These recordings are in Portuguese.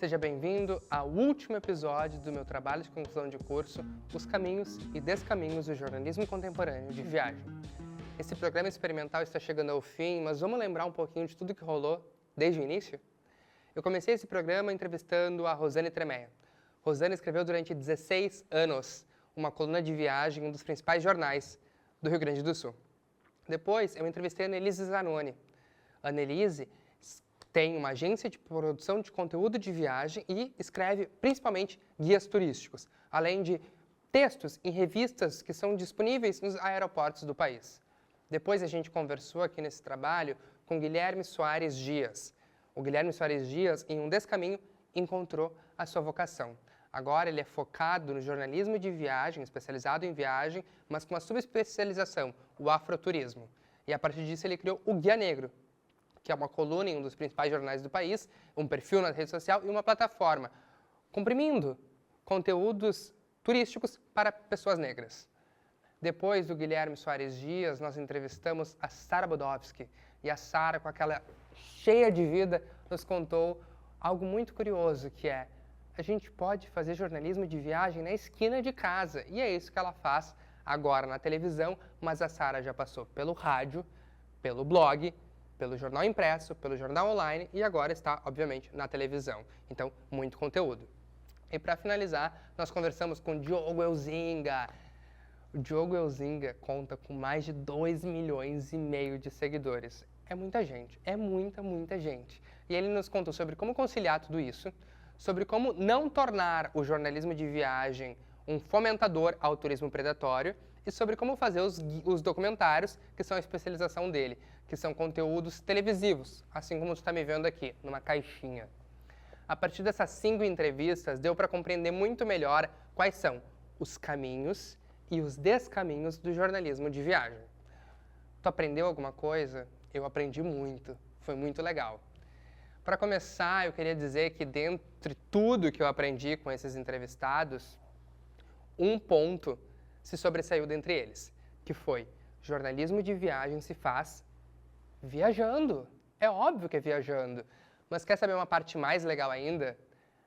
Seja bem-vindo ao último episódio do meu trabalho de conclusão de curso, Os Caminhos e Descaminhos do Jornalismo Contemporâneo de Viagem. Esse programa experimental está chegando ao fim, mas vamos lembrar um pouquinho de tudo que rolou desde o início? Eu comecei esse programa entrevistando a Rosane Tremeia. Rosane escreveu durante 16 anos uma coluna de viagem em um dos principais jornais do Rio Grande do Sul. Depois, eu entrevistei a Annelise Zanoni. A Annelise tem uma agência de produção de conteúdo de viagem e escreve principalmente guias turísticos, além de textos em revistas que são disponíveis nos aeroportos do país. Depois a gente conversou aqui nesse trabalho com Guilherme Soares Dias. O Guilherme Soares Dias, em um descaminho, encontrou a sua vocação. Agora ele é focado no jornalismo de viagem, especializado em viagem, mas com uma subespecialização, o afroturismo. E a partir disso ele criou o Guia Negro, que é uma coluna em um dos principais jornais do país, um perfil na rede social e uma plataforma, comprimindo conteúdos turísticos para pessoas negras. Depois do Guilherme Soares Dias, nós entrevistamos a Sara Bodovsky. E a Sara, com aquela cheia de vida, nos contou algo muito curioso, que é: a gente pode fazer jornalismo de viagem na esquina de casa. E é isso que ela faz agora na televisão, mas a Sara já passou pelo rádio, pelo blog, pelo jornal impresso, pelo jornal online e agora está, obviamente, na televisão. Então, muito conteúdo. E para finalizar, nós conversamos com Diogo Elzinga. O Diogo Elzinga conta com mais de 2,5 milhões de seguidores. É muita gente, é muita gente. E ele nos contou sobre como conciliar tudo isso, sobre como não tornar o jornalismo de viagem um fomentador ao turismo predatório e sobre como fazer os documentários, que são a especialização dele, que são conteúdos televisivos, assim como você está me vendo aqui, numa caixinha. A partir dessas 5 entrevistas, deu para compreender muito melhor quais são os caminhos e os descaminhos do jornalismo de viagem. Tu aprendeu alguma coisa? Eu aprendi muito, foi muito legal. Para começar, eu queria dizer que dentre tudo que eu aprendi com esses entrevistados, um ponto se sobressaiu dentre eles, que foi: jornalismo de viagem se faz viajando. É óbvio que é viajando. Mas quer saber uma parte mais legal ainda?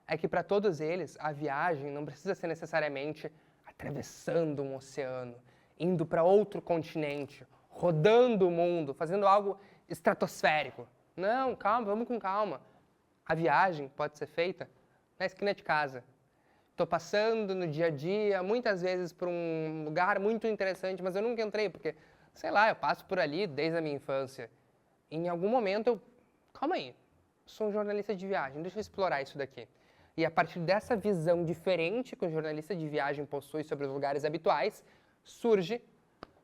É que para todos eles, a viagem não precisa ser necessariamente atravessando um oceano, indo para outro continente, rodando o mundo, fazendo algo estratosférico. Não, calma, vamos com calma. A viagem pode ser feita na esquina de casa. Estou passando no dia a dia, muitas vezes por um lugar muito interessante, mas eu nunca entrei, porque, sei lá, eu passo por ali desde a minha infância. Em algum momento eu... Calma aí, sou um jornalista de viagem, deixa eu explorar isso daqui. E a partir dessa visão diferente que o jornalista de viagem possui sobre os lugares habituais, surge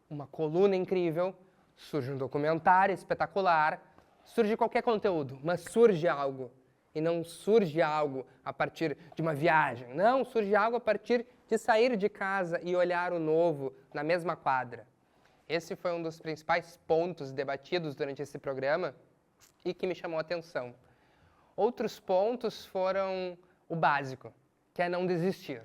uma coluna incrível, surge um documentário espetacular, surge qualquer conteúdo, mas surge algo. E não surge algo a partir de uma viagem. Não, surge algo a partir de sair de casa e olhar o novo na mesma quadra. Esse foi um dos principais pontos debatidos durante esse programa e que me chamou a atenção. Outros pontos foram o básico, que é não desistir.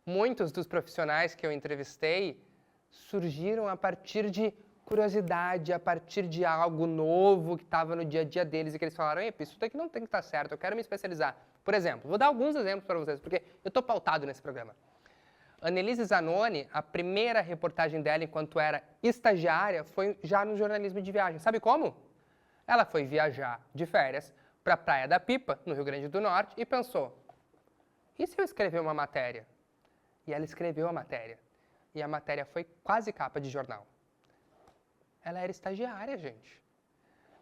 Muitos dos profissionais que eu entrevistei surgiram a partir de curiosidade, a partir de algo novo que estava no dia a dia deles e que eles falaram: isso daqui não tem que estar certo, eu quero me especializar. Por exemplo, vou dar alguns exemplos para vocês, porque eu estou pautado nesse programa. Annelise Zanoni, a primeira reportagem dela enquanto era estagiária foi já no jornalismo de viagem. Sabe como? Ela foi viajar de férias para a Praia da Pipa, no Rio Grande do Norte, e pensou: e se eu escrever uma matéria? E ela escreveu a matéria. E a matéria foi quase capa de jornal. Ela era estagiária, gente.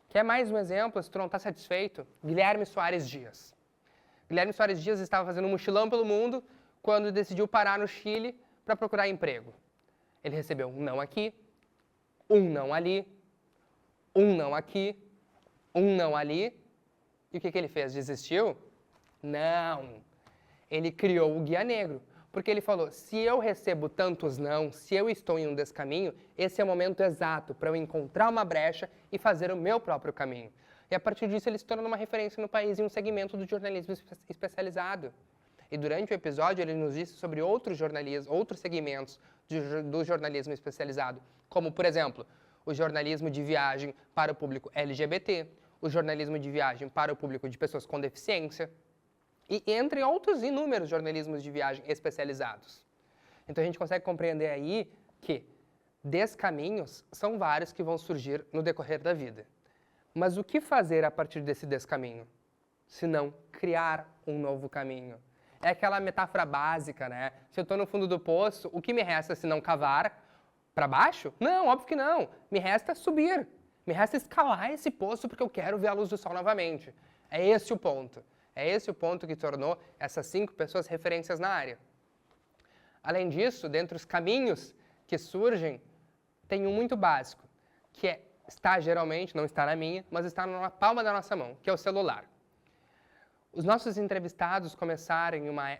Quer mais um exemplo? Se tu não está satisfeito? Guilherme Soares Dias. Guilherme Soares Dias estava fazendo um mochilão pelo mundo quando decidiu parar no Chile para procurar emprego. Ele recebeu um não aqui, um não ali, um não aqui, um não ali. E o que ele fez? Desistiu? Não. Ele criou o Guia Negro. Porque ele falou: se eu recebo tantos não, se eu estou em um descaminho, esse é o momento exato para eu encontrar uma brecha e fazer o meu próprio caminho. E a partir disso ele se tornou uma referência no país em um segmento do jornalismo especializado. E durante o episódio ele nos disse sobre outros segmentos do jornalismo especializado, como, por exemplo, o jornalismo de viagem para o público LGBT, o jornalismo de viagem para o público de pessoas com deficiência. E entre outros inúmeros jornalismos de viagem especializados. Então a gente consegue compreender aí que descaminhos são vários que vão surgir no decorrer da vida. Mas o que fazer a partir desse descaminho? Se não criar um novo caminho. É aquela metáfora básica, né? Se eu estou no fundo do poço, o que me resta se não cavar para baixo? Não, óbvio que não. Me resta subir. Me resta escalar esse poço porque eu quero ver a luz do sol novamente. É esse o ponto. É esse o ponto que tornou essas 5 pessoas referências na área. Além disso, dentre os caminhos que surgem, tem um muito básico, que está geralmente, não está na minha, mas está na palma da nossa mão, que é o celular. Os nossos entrevistados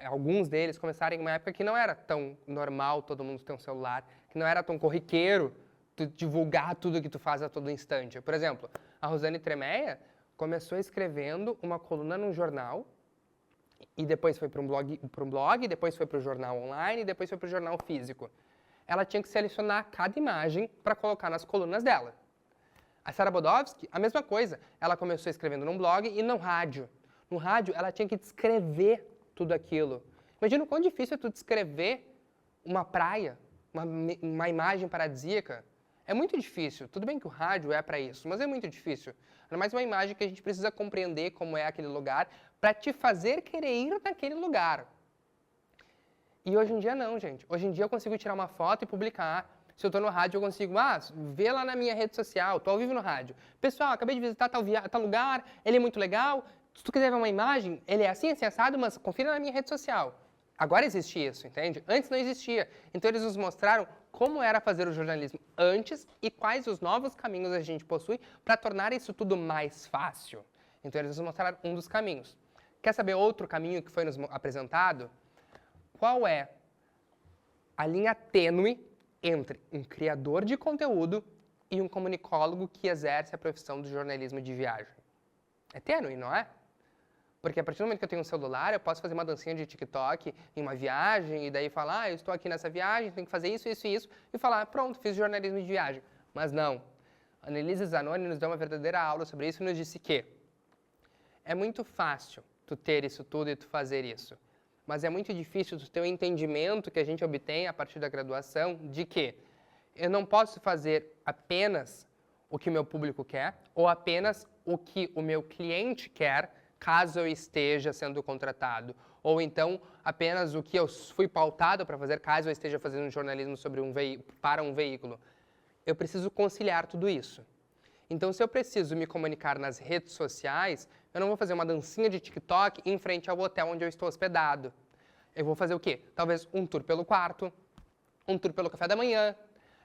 alguns deles começaram em uma época que não era tão normal todo mundo ter um celular, que não era tão corriqueiro tu divulgar tudo que tu faz a todo instante. Por exemplo, a Rosane Tremeia começou escrevendo uma coluna num jornal, e depois foi para um blog, depois foi para o jornal online, e depois foi para o jornal físico. Ela tinha que selecionar cada imagem para colocar nas colunas dela. A Sara Bodovsky, a mesma coisa. Ela começou escrevendo num blog e no rádio. No rádio, ela tinha que descrever tudo aquilo. Imagina o quão difícil é tu descrever uma praia, uma imagem paradisíaca. É muito difícil. Tudo bem que o rádio é para isso, mas é muito difícil. Ainda mais uma imagem que a gente precisa compreender como é aquele lugar para te fazer querer ir naquele lugar. E hoje em dia não, gente. Hoje em dia eu consigo tirar uma foto e publicar. Se eu estou no rádio, eu consigo ver lá na minha rede social, estou ao vivo no rádio. Pessoal, acabei de visitar tal lugar, ele é muito legal. Se tu quiser ver uma imagem, ele é assim assado, mas confira na minha rede social. Agora existe isso, entende? Antes não existia. Então eles nos mostraram como era fazer o jornalismo antes e quais os novos caminhos a gente possui para tornar isso tudo mais fácil. Então eles nos mostraram um dos caminhos. Quer saber outro caminho que foi nos apresentado? Qual é a linha tênue entre um criador de conteúdo e um comunicólogo que exerce a profissão do jornalismo de viagem? É tênue, não é? Porque a partir do momento que eu tenho um celular, eu posso fazer uma dancinha de TikTok em uma viagem e daí falar, eu estou aqui nessa viagem, tenho que fazer isso, isso e isso, e falar, pronto, fiz jornalismo de viagem. Mas não. A Annelise Zanoni nos deu uma verdadeira aula sobre isso e nos disse que é muito fácil tu ter isso tudo e tu fazer isso. Mas é muito difícil tu ter o entendimento que a gente obtém a partir da graduação de que eu não posso fazer apenas o que o meu público quer ou apenas o que o meu cliente quer, caso eu esteja sendo contratado. Ou então, apenas o que eu fui pautado para fazer, caso eu esteja fazendo jornalismo sobre para um veículo. Eu preciso conciliar tudo isso. Então, se eu preciso me comunicar nas redes sociais, eu não vou fazer uma dancinha de TikTok em frente ao hotel onde eu estou hospedado. Eu vou fazer o quê? Talvez um tour pelo quarto, um tour pelo café da manhã.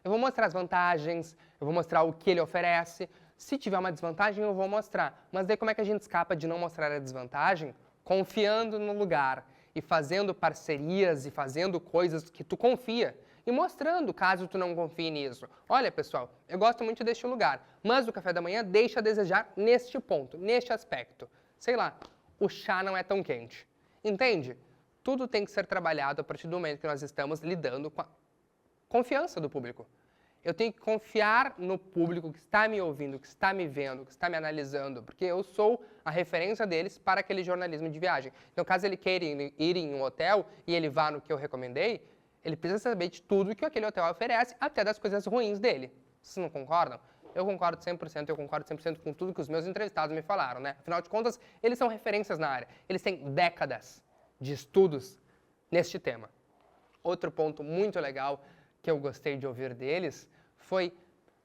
Eu vou mostrar as vantagens, eu vou mostrar o que ele oferece. Se tiver uma desvantagem, eu vou mostrar. Mas daí como é que a gente escapa de não mostrar a desvantagem? Confiando no lugar e fazendo parcerias e fazendo coisas que tu confia. E mostrando, caso tu não confie nisso. Olha, pessoal, eu gosto muito deste lugar, mas o café da manhã deixa a desejar neste ponto, neste aspecto. Sei lá, o chá não é tão quente. Entende? Tudo tem que ser trabalhado a partir do momento que nós estamos lidando com a confiança do público. Eu tenho que confiar no público que está me ouvindo, que está me vendo, que está me analisando, porque eu sou a referência deles para aquele jornalismo de viagem. Então, caso ele queira ir em um hotel e ele vá no que eu recomendei, ele precisa saber de tudo que aquele hotel oferece, até das coisas ruins dele. Vocês não concordam? Eu concordo 100%, eu concordo 100% com tudo que os meus entrevistados me falaram, né? Afinal de contas, eles são referências na área. Eles têm décadas de estudos neste tema. Outro ponto muito legal que eu gostei de ouvir deles foi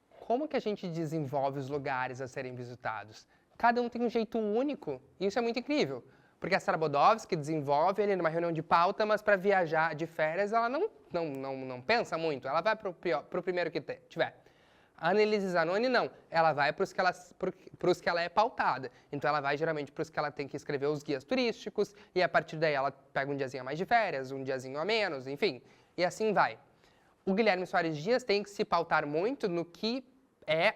como que a gente desenvolve os lugares a serem visitados. Cada um tem um jeito único, e isso é muito incrível. Porque a Sara Bodovsky desenvolve ele numa reunião de pauta, mas para viajar de férias ela não pensa muito, ela vai para o primeiro que tiver. A Annelise Zanoni não, ela vai para os que ela é pautada. Então ela vai geralmente para os que ela tem que escrever os guias turísticos, e a partir daí ela pega um diazinho a mais de férias, um diazinho a menos, enfim, e assim vai. O Guilherme Soares Dias tem que se pautar muito no que é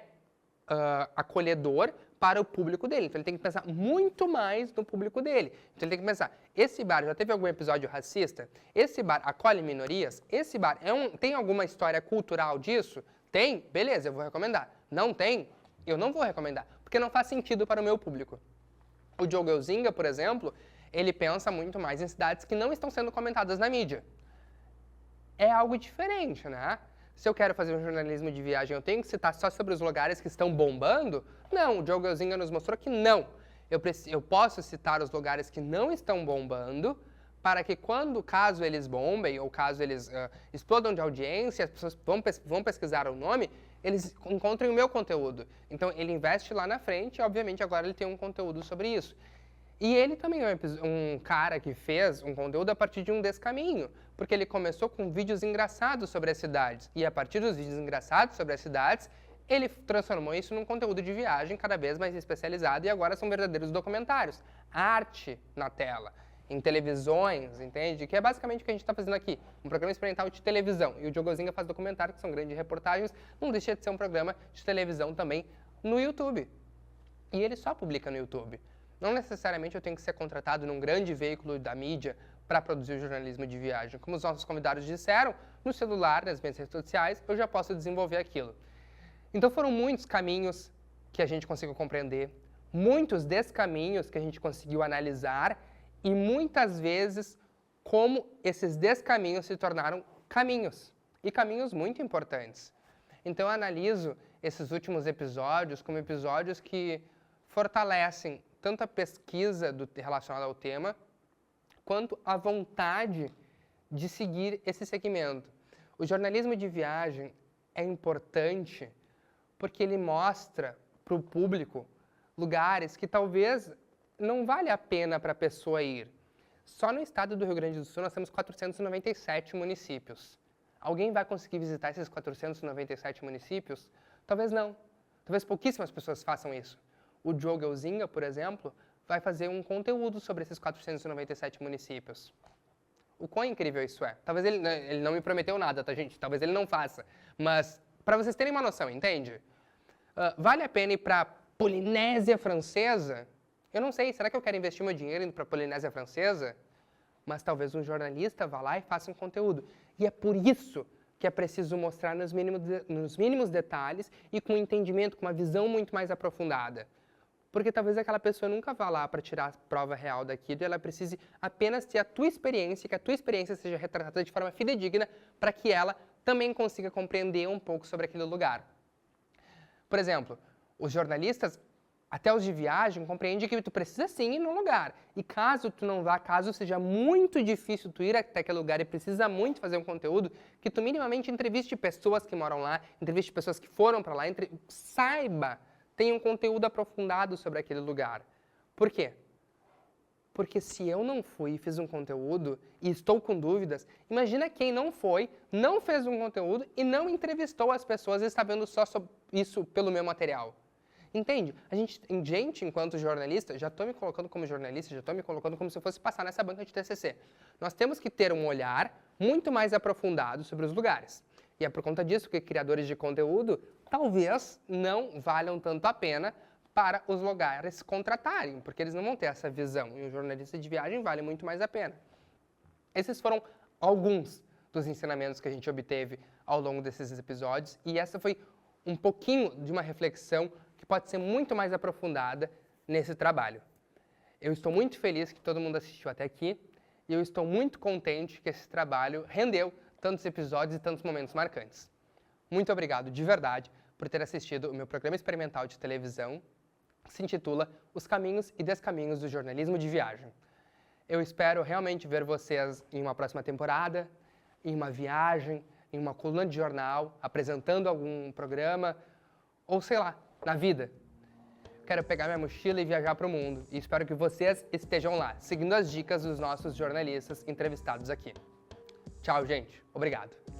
acolhedor para o público dele. Então ele tem que pensar muito mais no público dele. Então ele tem que pensar, esse bar já teve algum episódio racista? Esse bar acolhe minorias? Esse bar tem alguma história cultural disso? Tem? Beleza, eu vou recomendar. Não tem? Eu não vou recomendar, porque não faz sentido para o meu público. O Diogo Elzinga, por exemplo, ele pensa muito mais em cidades que não estão sendo comentadas na mídia. É algo diferente, né? Se eu quero fazer um jornalismo de viagem, eu tenho que citar só sobre os lugares que estão bombando? Não, o Diogo Elzinga nos mostrou que não. Eu posso citar os lugares que não estão bombando, para que caso eles bombem, ou caso eles explodam de audiência, as pessoas vão pesquisar o nome, eles encontrem o meu conteúdo. Então, ele investe lá na frente e, obviamente, agora ele tem um conteúdo sobre isso. E ele também é um cara que fez um conteúdo a partir de um descaminho, porque ele começou com vídeos engraçados sobre as cidades, e a partir dos vídeos engraçados sobre as cidades, ele transformou isso num conteúdo de viagem cada vez mais especializado, e agora são verdadeiros documentários. Arte na tela, em televisões, entende? Que é basicamente o que a gente está fazendo aqui, um programa experimental de televisão. E o Diogo Elzinga faz documentário, que são grandes reportagens, não deixa de ser um programa de televisão também no YouTube. E ele só publica no YouTube. Não necessariamente eu tenho que ser contratado num grande veículo da mídia para produzir o jornalismo de viagem. Como os nossos convidados disseram, no celular, nas minhas redes sociais, eu já posso desenvolver aquilo. Então foram muitos caminhos que a gente conseguiu compreender, muitos descaminhos que a gente conseguiu analisar e muitas vezes como esses descaminhos se tornaram caminhos, e caminhos muito importantes. Então eu analiso esses últimos episódios como episódios que fortalecem tanto a pesquisa relacionada ao tema, quanto a vontade de seguir esse segmento. O jornalismo de viagem é importante porque ele mostra para o público lugares que talvez não vale a pena para a pessoa ir. Só no estado do Rio Grande do Sul nós temos 497 municípios. Alguém vai conseguir visitar esses 497 municípios? Talvez não. Talvez pouquíssimas pessoas façam isso. O Diogo Elzinga, por exemplo, vai fazer um conteúdo sobre esses 497 municípios. O quão incrível isso é? Talvez ele não me prometeu nada, tá, gente? Talvez ele não faça. Mas, para vocês terem uma noção, entende? Vale a pena ir para a Polinésia Francesa? Eu não sei, será que eu quero investir meu dinheiro indo para a Polinésia Francesa? Mas talvez um jornalista vá lá e faça um conteúdo. E é por isso que é preciso mostrar nos mínimos detalhes e com um entendimento, com uma visão muito mais aprofundada. Porque talvez aquela pessoa nunca vá lá para tirar a prova real daquilo e ela precise apenas ter a tua experiência, que a tua experiência seja retratada de forma fidedigna para que ela também consiga compreender um pouco sobre aquele lugar. Por exemplo, os jornalistas, até os de viagem, compreendem que tu precisa sim ir no lugar. E caso tu não vá, caso seja muito difícil tu ir até aquele lugar e precisa muito fazer um conteúdo, que tu minimamente entreviste pessoas que moram lá, entreviste pessoas que foram para lá, saiba, tenha um conteúdo aprofundado sobre aquele lugar. Por quê? Porque se eu não fui e fiz um conteúdo e estou com dúvidas, imagina quem não foi, não fez um conteúdo e não entrevistou as pessoas e está vendo só sobre isso pelo meu material. Entende? Gente, enquanto jornalista, já estou me colocando como jornalista, já estou me colocando como se eu fosse passar nessa banca de TCC. Nós temos que ter um olhar muito mais aprofundado sobre os lugares. E é por conta disso que criadores de conteúdo talvez não valham tanto a pena para os lugares contratarem, porque eles não vão ter essa visão. E um jornalista de viagem vale muito mais a pena. Esses foram alguns dos ensinamentos que a gente obteve ao longo desses episódios, e essa foi um pouquinho de uma reflexão que pode ser muito mais aprofundada nesse trabalho. Eu estou muito feliz que todo mundo assistiu até aqui, e eu estou muito contente que esse trabalho rendeu tantos episódios e tantos momentos marcantes. Muito obrigado, de verdade, por ter assistido o meu programa experimental de televisão, que se intitula Os Caminhos e Descaminhos do Jornalismo de Viagem. Eu espero realmente ver vocês em uma próxima temporada, em uma viagem, em uma coluna de jornal, apresentando algum programa, ou sei lá, na vida. Quero pegar minha mochila e viajar para o mundo, e espero que vocês estejam lá, seguindo as dicas dos nossos jornalistas entrevistados aqui. Tchau, gente. Obrigado.